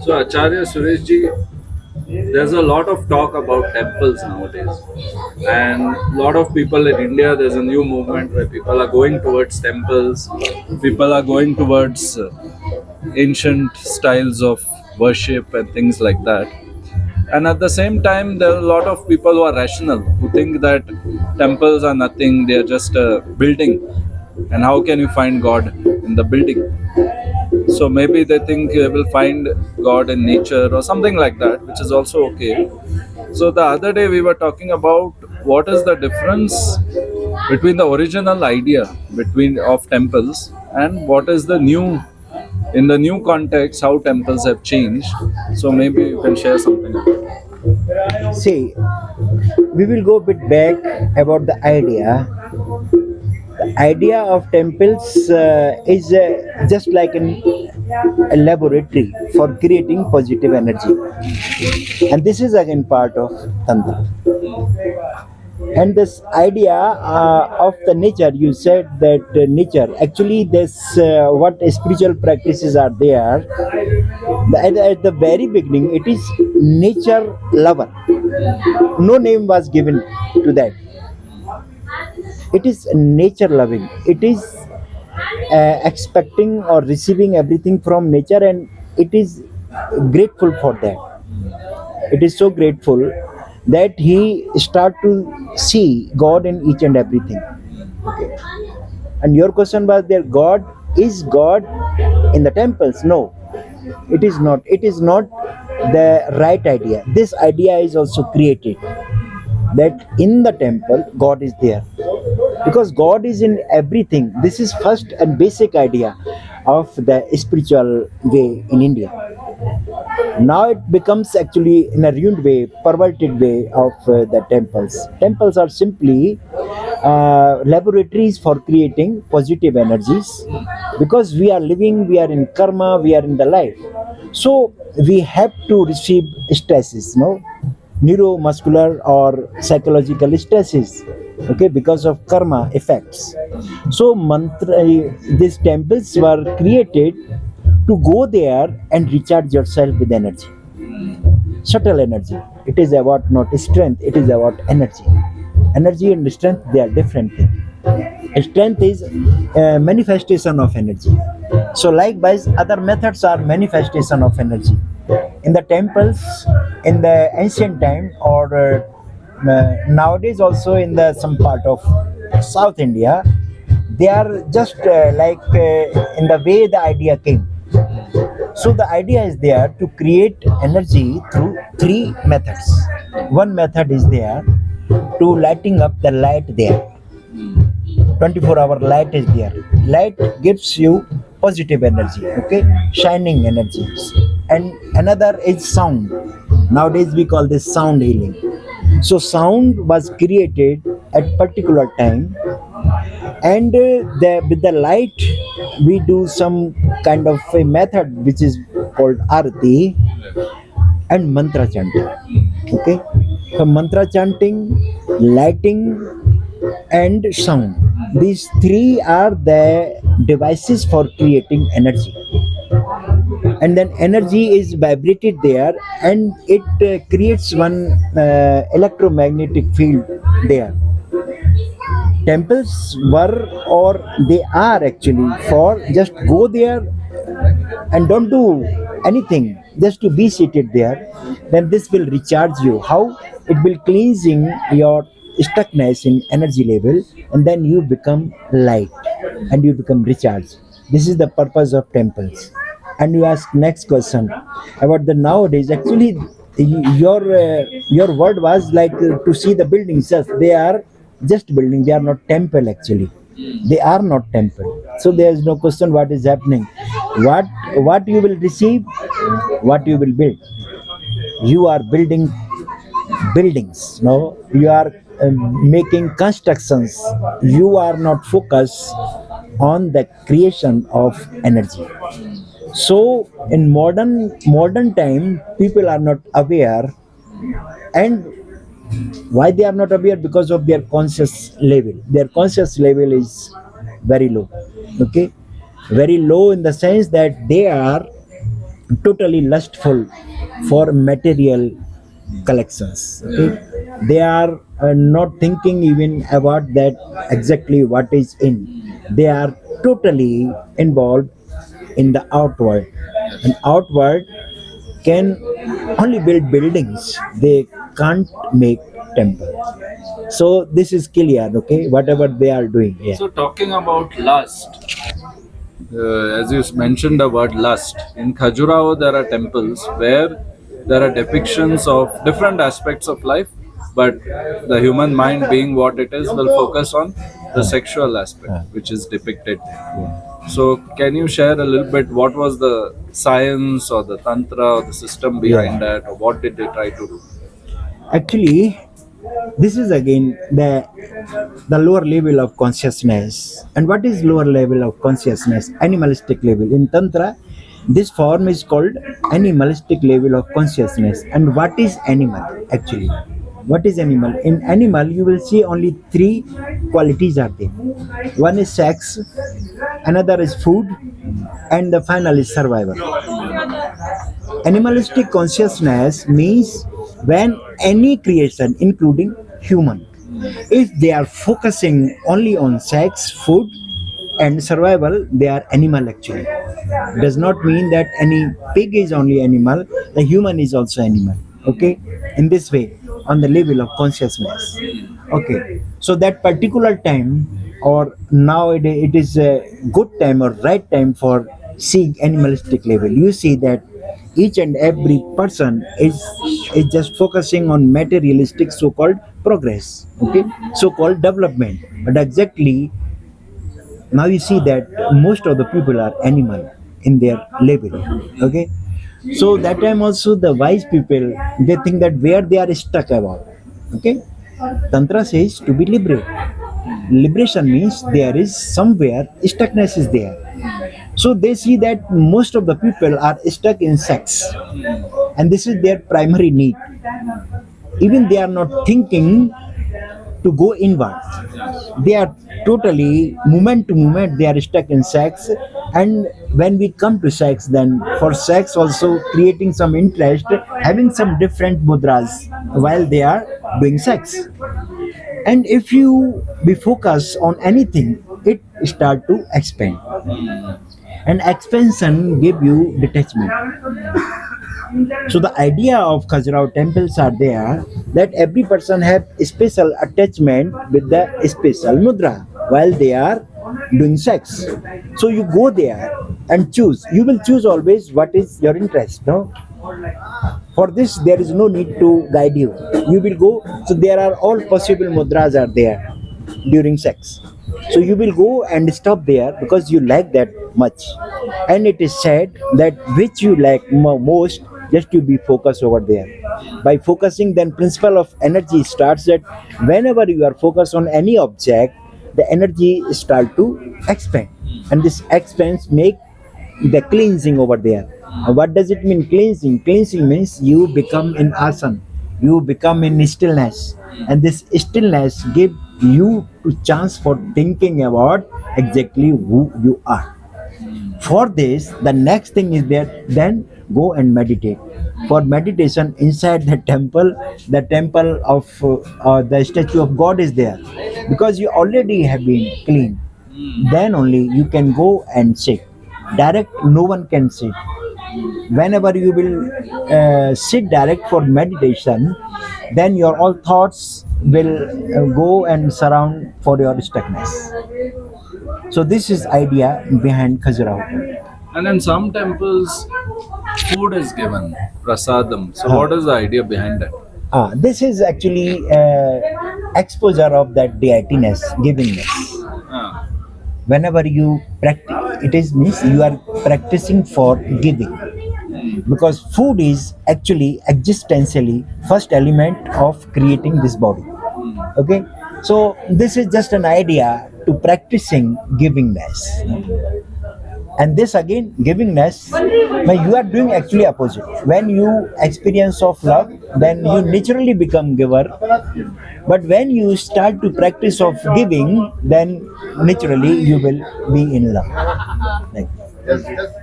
So Acharya Sureshji, there's a lot of talk about temples nowadays, and a lot of people in India. There's a new movement where people are going towards temples. People are going towards ancient styles of worship and things like that. And at the same time, there are a lot of people who are rational, who think that temples are nothing, they are just a building. And how can you find God in the building? So maybe they think they will find God in nature or something like that, which is also okay. So the other day we were talking about what is the difference between the original idea between of temples and what is the new in the new context how temples have changed. So maybe you can share something about it. See, we will go a bit back about the idea. The idea of temples is just like a laboratory for creating positive energy, and this is again part of Tantra. And this idea of the nature, you said that nature, actually, this what spiritual practices are there. At the very beginning, it is nature lover. No name was given to that. It is nature loving. It is expecting or receiving everything from nature, and it is grateful for that. It is so grateful that he start to see God in each and everything. Okay. And your question was there, God is God in the temples? No, it is not. It is not the right idea. This idea is also created, that in the temple God is there, because God is in everything. This is first and basic idea of the spiritual way in India. Now it becomes actually in a ruined way, perverted way of the temples. Temples are simply laboratories for creating positive energies, because we are living, we are in karma, we are in the life. So we have to receive stresses, no, neuromuscular or psychological stresses, okay, because of karma effects. So mantra, these temples were created to go there and recharge yourself with energy, subtle energy. It is about not strength, it is about energy. Energy and strength, they are different things. Strength is a manifestation of energy. So likewise, other methods are manifestation of energy. In the temples, in the ancient time, or nowadays also in the some part of South India, they are just in the way the idea came. So the idea is there to create energy through three methods. One method is there to lighting up the light there. 24-hour light is there. Light gives you positive energy, okay, shining energies. And another is sound. Nowadays we call this sound healing. So sound was created at particular time, and with the light we do some kind of a method which is called arati and mantra chanting. Okay, so mantra chanting, lighting, and sound, these three are the devices for creating energy. And then energy is vibrated there, and it creates one electromagnetic field there. Temples were, or they are actually, for just go there and don't do anything, just to be seated there. Then this will recharge you. How? It will cleansing your stuckness in energy level, and then you become light and you become recharged. This is the purpose of temples. And you ask next question about the nowadays. Actually, your word was like to see the buildings. Yes, they are just building. They are not temple actually. They are not temple. So there is no question what is happening. What what you will receive, what you will build. You are building buildings. No, you are making constructions. You are not focused on the creation of energy. So in modern time, people are not aware. And why they are not aware? Because of their conscious level. Their conscious level is very low. Okay, very low in the sense that they are totally lustful for material collections. Okay, they are not thinking even about that exactly what is in. They are totally involved in the outward, and outward can only build buildings. They can't make temple. So this is clear. Okay, whatever they are doing. Yeah. So, talking about lust, as you mentioned the word lust, in Khajuraho there are temples where there are depictions of different aspects of life, but the human mind, being what it is, will focus on the sexual aspect which is depicted there. So, can you share a little bit what was the science or the tantra or the system behind that, or what did they try to do? Actually, this is again the lower level of consciousness. And what is lower level of consciousness? Animalistic level. In Tantra, this form is called animalistic level of consciousness. And what is animal actually? What is animal? In animal, you will see only three qualities are there. One is sex, another is food, and the final is survival. Animalistic consciousness means when any creation, including human, if they are focusing only on sex, food, and survival, they are animal actually. Does not mean that any pig is only animal, the human is also animal. Okay, in this way, on the level of consciousness. Okay, so that particular time, or nowadays, it is a good time or right time for seeing animalistic level. You see that each and every person is just focusing on materialistic so-called progress, okay, so-called development. But exactly now you see that most of the people are animal in their level. Okay, so that time also the wise people, they think that where they are stuck about. Okay, tantra says to be liberate. Liberation means there is somewhere stuckness is there. So they see that most of the people are stuck in sex, and this is their primary need. Even they are not thinking to go inward. They are totally moment to moment they are stuck in sex. And when we come to sex, then for sex also creating some interest, having some different mudras while they are doing sex. And if you be focused on anything, it start to expand, and expansion give you detachment. So the idea of Khajuraho temples are there that every person have special attachment with the special mudra while they are doing sex. So you go there and choose. You will choose always what is your interest. No, for this there is no need to guide you. You will go. So there are all possible mudras are there during sex. So you will go and stop there because you like that much. And it is said that which you like most, just to be focused over there. By focusing, then principle of energy starts that whenever you are focused on any object, the energy start to expand, and this expands make the cleansing over there. What does it mean, cleansing? Cleansing means you become in asana, you become in stillness, and this stillness give you to chance for thinking about exactly who you are. For this, the next thing is that then go and meditate. For meditation inside the temple of the statue of God is there, because you already have been clean. Then only you can go and sit. Direct, no one can sit. Whenever you will sit direct for meditation, then your all thoughts will go and surround for your stuckness. So this is idea behind Khajuraho. And in some temples, food is given, prasadam. So, Huh. what is the idea behind that? This is actually exposure of that deitiness, givingness. Ah, Whenever you practice, it is means you are practicing for giving, because food is actually existentially first element of creating this body. Okay, so this is just an idea to practicing givingness. And this again givingness, when you are doing actually opposite. When you experience of love, then you naturally become giver. But when you start to practice of giving, then naturally you will be in love, like that.